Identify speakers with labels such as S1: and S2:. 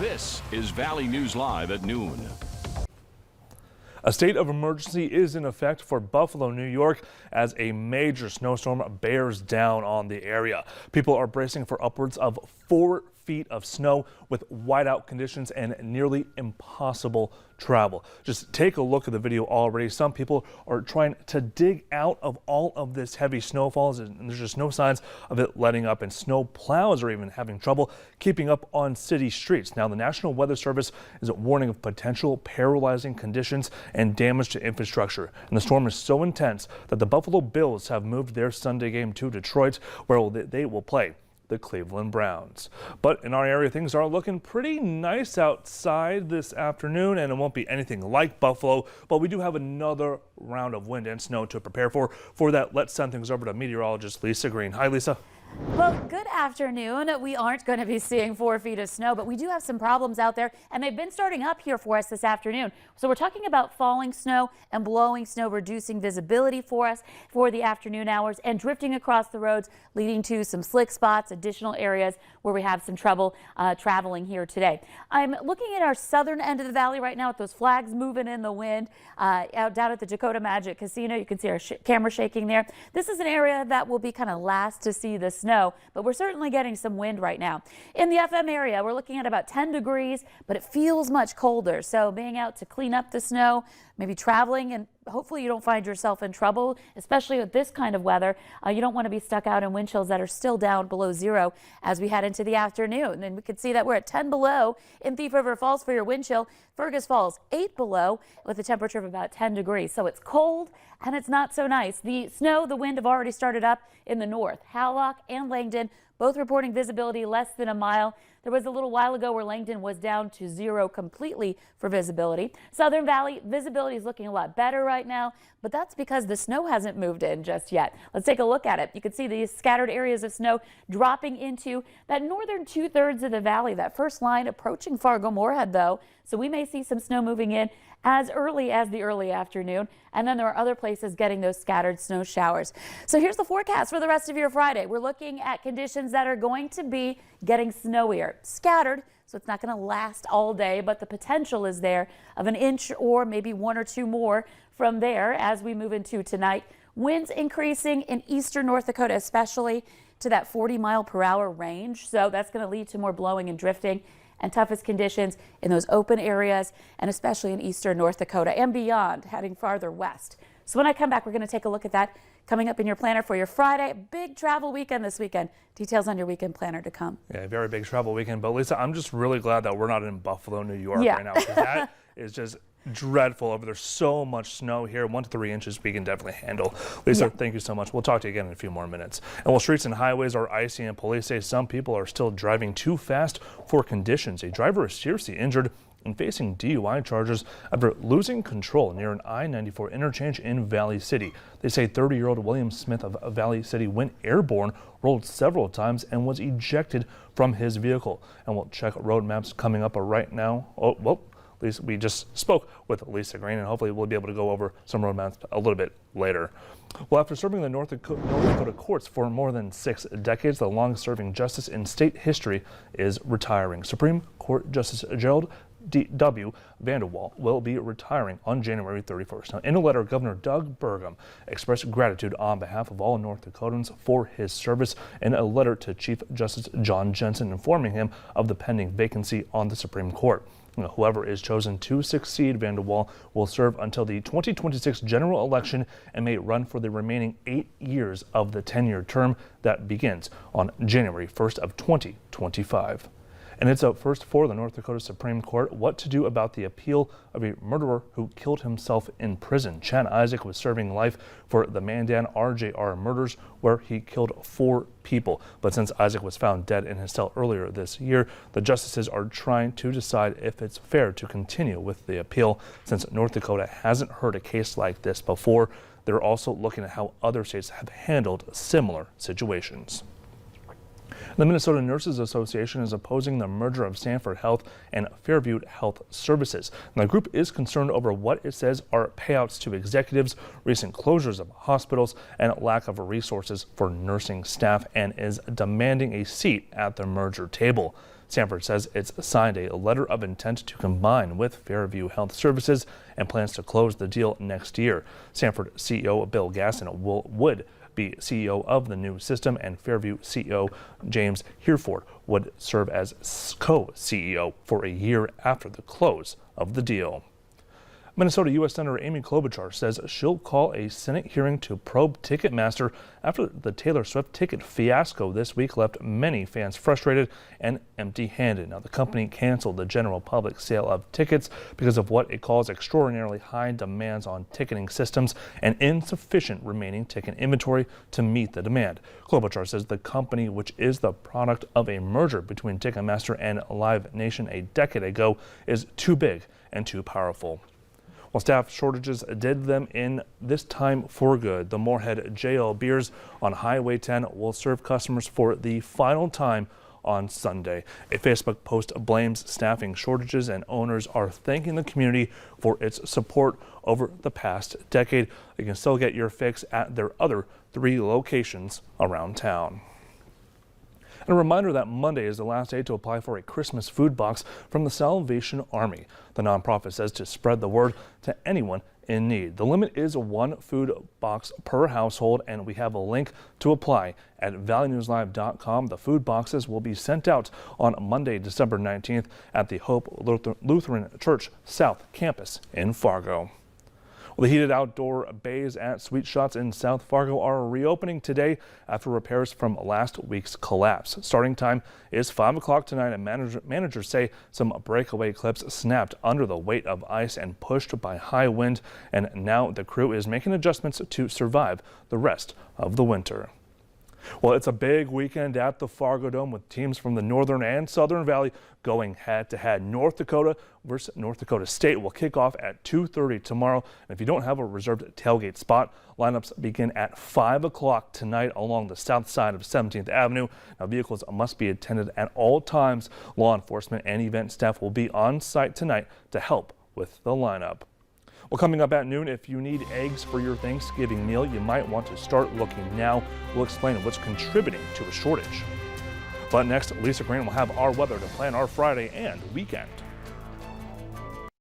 S1: This is Valley News Live at noon.
S2: A state of emergency is in effect for Buffalo, New York, as a major snowstorm bears down on the area. People are bracing for upwards of 4 feet of snow with whiteout conditions and nearly impossible travel. Just take a look at the video already. Some people are trying to dig out of all of this heavy snowfalls, and there's just no signs of it letting up, and snow plows are even having trouble keeping up on city streets. Now, the National Weather Service is warning of potential paralyzing conditions and damage to infrastructure. And the storm is so intense that the Buffalo Bills have moved their Sunday game to Detroit, where they will play the Cleveland Browns. But in our area, things are looking pretty nice outside this afternoon, and it won't be anything like Buffalo, but we do have another round of wind and snow to prepare for. For that, let's send things over to meteorologist Lisa Green. Hi, Lisa.
S3: Well, good afternoon. We aren't going to be seeing 4 feet of snow, but we do have some problems out there, and they've been starting up here for us this afternoon. So we're talking about falling snow and blowing snow, reducing visibility for us for the afternoon hours and drifting across the roads, leading to some slick spots, additional areas where we have some trouble traveling here today. I'm looking at our southern end of the valley right now with those flags moving in the wind out down at the Dakota Magic Casino. You can see our camera shaking there. This is an area that will be kind of last to see the snow, but we're certainly getting some wind right now. In the FM area, we're looking at about 10 degrees, but it feels much colder. So being out to clean up the snow, maybe traveling, and hopefully you don't find yourself in trouble, especially with this kind of weather. You don't want to be stuck out in wind chills that are still down below zero as we head into the afternoon. And we can see that we're at 10 below in Thief River Falls for your wind chill. Fergus Falls 8 below with a temperature of about 10 degrees. So it's cold and it's not so nice. The snow, the wind have already started up in the north. Hallock and Langdon both reporting visibility less than a mile. There was a little while ago where Langdon was down to zero completely for visibility. Southern Valley visibility is looking a lot better right now, but that's because the snow hasn't moved in just yet. Let's take a look at it. You can see these scattered areas of snow dropping into that northern 2/3 of the valley. That first line approaching Fargo-Moorhead, though, so we may see some snow moving in as early as the early afternoon, and then there are other places getting those scattered snow showers. So here's the forecast for the rest of your Friday. We're looking at conditions that are going to be getting snowier, scattered, so it's not going to last all day, but the potential is there of an inch or maybe 1 or 2 more from there as we move into tonight. Winds increasing in eastern North Dakota, especially to that 40-mile-per-hour range, so that's going to lead to more blowing and drifting, and toughest conditions in those open areas, and especially in eastern North Dakota and beyond, heading farther west. So when I come back, we're going to take a look at that coming up in your planner for your Friday. Big travel weekend this weekend. Details on your weekend planner to come.
S2: Yeah, very big travel weekend. But Lisa, I'm just really glad that we're not in Buffalo, New York right now, because that is just dreadful over there. So much snow here, 1 to 3 inches we can definitely handle. Lisa, thank you so much. We'll talk to you again in a few more minutes. And while streets and highways are icy and police say some people are still driving too fast for conditions, a driver is seriously injured and facing DUI charges after losing control near an I-94 interchange in Valley City. They say 30-year-old William Smith of Valley City went airborne, rolled several times, and was ejected from his vehicle. And we'll check road maps coming up right now. Oh, well, we just spoke with Lisa Green, and hopefully we'll be able to go over some road maps a little bit later. Well, after serving the North Dakota courts for more than 6 decades, the longest-serving justice in state history is retiring. Supreme Court Justice Gerald W. Vanderwall will be retiring on January 31st. Now, in a letter, Governor Doug Burgum expressed gratitude on behalf of all North Dakotans for his service in a letter to Chief Justice John Jensen informing him of the pending vacancy on the Supreme Court. Whoever is chosen to succeed Vanderwall will serve until the 2026 general election and may run for the remaining 8 years of the 10-year term that begins on January 1st of 2025. And it's up first for the North Dakota Supreme Court what to do about the appeal of a murderer who killed himself in prison. Chad Isaak was serving life for the Mandan RJR murders, where he killed 4 people. But since Isaak was found dead in his cell earlier this year, the justices are trying to decide if it's fair to continue with the appeal. Since North Dakota hasn't heard a case like this before, they're also looking at how other states have handled similar situations. The Minnesota Nurses Association is opposing the merger of Sanford Health and Fairview Health Services. And the group is concerned over what it says are payouts to executives, recent closures of hospitals, and lack of resources for nursing staff, and is demanding a seat at the merger table. Sanford says it's signed a letter of intent to combine with Fairview Health Services and plans to close the deal next year. Sanford CEO Bill Gasson would be CEO of the new system, and Fairview CEO James Hereford would serve as co-CEO for a year after the close of the deal. Minnesota U.S. Senator Amy Klobuchar says she'll call a Senate hearing to probe Ticketmaster after the Taylor Swift ticket fiasco this week left many fans frustrated and empty-handed. Now, the company canceled the general public sale of tickets because of what it calls extraordinarily high demands on ticketing systems and insufficient remaining ticket inventory to meet the demand. Klobuchar says the company, which is the product of a merger between Ticketmaster and Live Nation a decade ago, is too big and too powerful. While staff shortages did them in this time for good, the Moorhead JL Beers on Highway 10 will serve customers for the final time on Sunday. A Facebook post blames staffing shortages, and owners are thanking the community for its support over the past decade. You can still get your fix at their other 3 locations around town. And a reminder that Monday is the last day to apply for a Christmas food box from the Salvation Army. The nonprofit says to spread the word to anyone in need. The limit is 1 food box per household, and we have a link to apply at valleynewslive.com. The food boxes will be sent out on Monday, December 19th at the Hope Lutheran Church South Campus in Fargo. Well, the heated outdoor bays at Sweet Shots in South Fargo are reopening today after repairs from last week's collapse. Starting time is 5 o'clock tonight, and managers say some breakaway clips snapped under the weight of ice and pushed by high wind, and now the crew is making adjustments to survive the rest of the winter. Well, it's a big weekend at the Fargo Dome with teams from the Northern and Southern Valley going head-to-head. North Dakota versus North Dakota State will kick off at 2:30 tomorrow. And if you don't have a reserved tailgate spot, lineups begin at 5 o'clock tonight along the south side of 17th Avenue. Now, vehicles must be attended at all times. Law enforcement and event staff will be on site tonight to help with the lineup. Well, coming up at noon, if you need eggs for your Thanksgiving meal, you might want to start looking now. We'll explain what's contributing to a shortage. But next, Lisa Green will have our weather to plan our Friday and weekend.